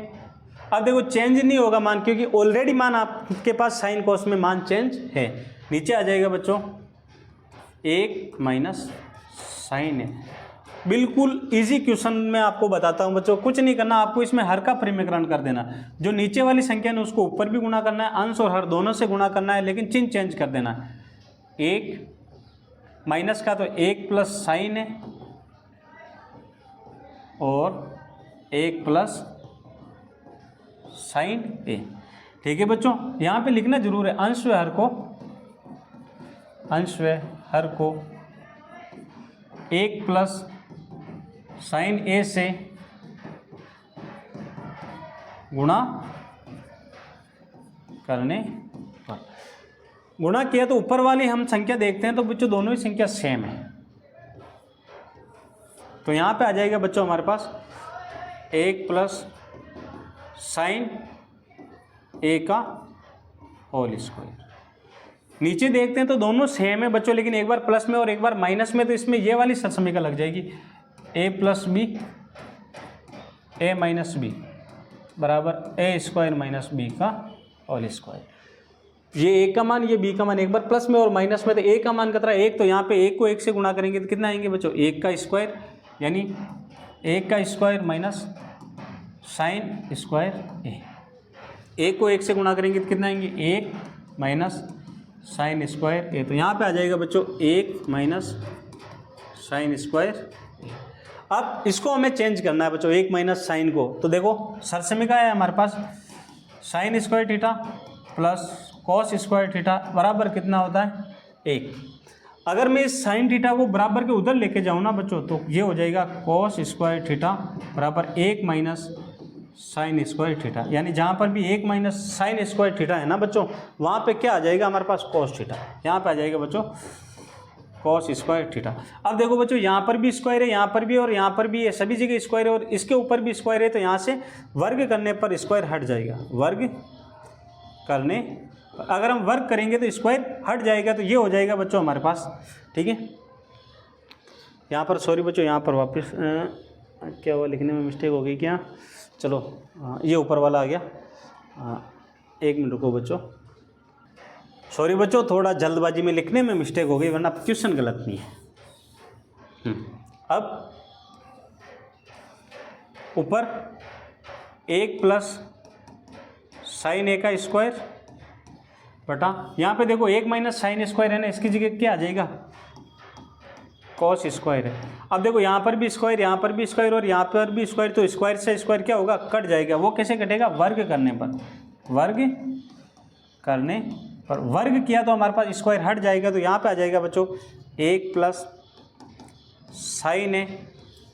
अब देखो चेंज नहीं होगा मान, क्योंकि ऑलरेडी मान आपके पास साइन कॉस में मान चेंज है। नीचे आ जाएगा बच्चों 1 माइनस साइन है। बिल्कुल इजी क्वेश्चन मैं आपको बताता हूं बच्चों, कुछ नहीं करना, आपको इसमें हर का परिमीकरण कर देना। जो नीचे वाली संख्या है उसको ऊपर भी गुणा करना है, अंश और हर दोनों से गुणा करना है, लेकिन चिन्ह चेंज कर देना। 1 माइनस का तो 1 प्लस साइन है और 1 प्लस साइन ए। ठीक है बच्चों, यहाँ पे लिखना जरूर है, अंश व हर को, अंश व हर को 1 प्लस साइन ए से गुणा करने पर। गुणा किया तो ऊपर वाली हम संख्या देखते हैं तो बच्चों दोनों ही संख्या सेम है, तो यहाँ पे आ जाएगा बच्चों हमारे पास 1 प्लस साइन ए का होल स्क्वायर। नीचे देखते हैं तो दोनों सेम है बच्चों, लेकिन एक बार प्लस में और एक बार माइनस में, तो इसमें ये वाली सतसमीका लग जाएगी, a plus B A minus B बराबर ए स्क्वायर माइनस बी का होल स्क्वायर। ये ए का मान, ये बी का मान, एक बार प्लस में और माइनस में, तो ए का मान कितना है 1, तो यहाँ पे 1 को 1 से गुणा करेंगे तो कितना आएंगे बच्चों 1 का स्क्वायर, यानी 1 का स्क्वायर माइनस साइन स्क्वायर ए। 1 को 1 से गुणा करेंगे तो कितना आएंगे 1 माइनस साइन स्क्वायर ए। तो यहाँ पे आ जाएगा बच्चों 1 माइनस साइन स्क्वायर। अब इसको हमें चेंज करना है बच्चों 1 माइनस साइन को। तो देखो सरसमिका है हमारे पास sine square theta plus cos square theta बराबर कितना होता है 1। अगर मैं इस साइन थीटा को बराबर के उधर लेके जाऊँ ना बच्चों, तो ये हो जाएगा कॉस स्क्वायर थीटा बराबर 1 माइनस साइन स्क्वायर थीटा। यानी जहाँ पर भी 1 माइनस साइन स्क्वायर थीटा है ना बच्चों, वहाँ पे क्या आ जाएगा हमारे पास कॉस थीटा। यहाँ पे आ जाएगा बच्चों कॉस स्क्वायर थीटा। अब देखो बच्चों यहाँ पर भी स्क्वायर है, यहाँ पर भी और यहाँ पर भी है, सभी जगह स्क्वायर है और इसके ऊपर भी स्क्वायर है। तो यहाँ से वर्ग करने पर स्क्वायर हट जाएगा, वर्ग करने अगर हम वर्ग करेंगे तो स्क्वायर हट जाएगा। तो ये हो जाएगा बच्चों हमारे पास, ठीक है। यहाँ पर सॉरी बच्चों, यहाँ पर वापस क्या हुआ, लिखने में मिस्टेक हो गई क्या, चलो ये ऊपर वाला आ गया। 1 मिनट रुको बच्चों, सॉरी बच्चों, थोड़ा जल्दबाजी में लिखने में मिस्टेक हो गई, वरना क्वेश्चन गलत नहीं है। अब ऊपर 1 प्लस साइन ए का स्क्वायर बटा, यहाँ पे देखो 1 माइनस साइन स्क्वायर है ना, इसकी जगह क्या आ जाएगा कॉस स्क्वायर है। अब देखो यहाँ पर भी स्क्वायर, यहाँ पर भी स्क्वायर और यहाँ पर भी स्क्वायर, तो स्क्वायर से स्क्वायर क्या होगा कट जाएगा। वो कैसे कटेगा, वर्ग करने पर, वर्ग करने पर वर्ग किया तो हमारे पास स्क्वायर हट जाएगा। तो यहाँ पे आ जाएगा बच्चों 1 प्लस साइन ए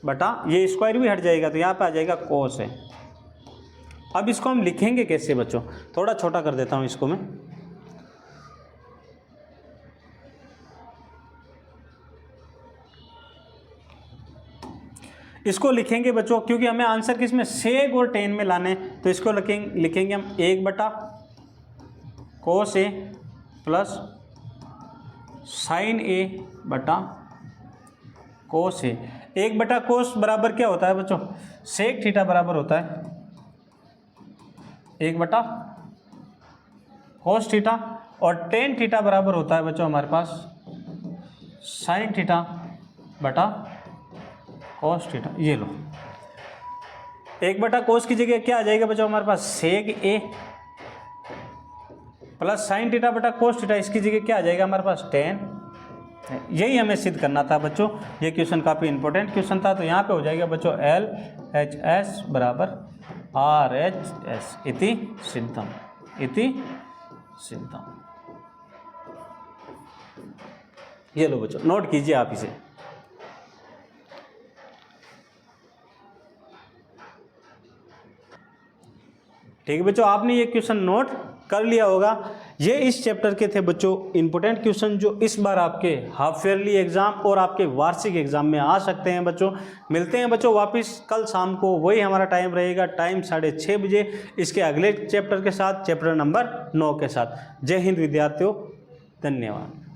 बटा, ये स्क्वायर भी हट जाएगा तो यहाँ पे आ जाएगा कॉस है। अब इसको हम लिखेंगे कैसे बच्चों, थोड़ा छोटा कर देता हूँ इसको मैं। इसको लिखेंगे बच्चों, क्योंकि हमें आंसर किसमें सेक और टेन में लाने, तो इसको लिखेंगे हम 1 बटा कोस ए प्लस साइन ए बटा कोस ए। 1 बटा कोस बराबर क्या होता है बच्चों, सेक थीटा बराबर होता है 1 बटा कोस थीटा, और टेन थीटा बराबर होता है बच्चों हमारे पास साइन थीटा बटा कोस थीटा। ये लो 1 बटा कोस की जगह क्या आ जाएगा बच्चों हमारे पास सेक ए प्लस साइन थीटा बटा कोस थीटा, इसकी जगह क्या आ जाएगा हमारे पास टेन। यही हमें सिद्ध करना था बच्चों, ये क्वेश्चन काफ़ी इंपॉर्टेंट क्वेश्चन था। तो यहाँ पे हो जाएगा बच्चों LHS बराबर RHS इति सिद्धम, इति सिद्धम। ये लो बच्चों नोट कीजिए आप इसे। ठीक है बच्चों, आपने ये क्वेश्चन नोट कर लिया होगा। ये इस चैप्टर के थे बच्चों इंपॉर्टेंट क्वेश्चन, जो इस बार आपके हाफ ईयरली एग्जाम और आपके वार्षिक एग्जाम में आ सकते हैं बच्चों। मिलते हैं बच्चों वापस कल शाम को, वही हमारा टाइम रहेगा, टाइम 6:30 बजे, इसके अगले चैप्टर के साथ, चैप्टर नंबर 9 के साथ। जय हिंद विद्यार्थियों, धन्यवाद।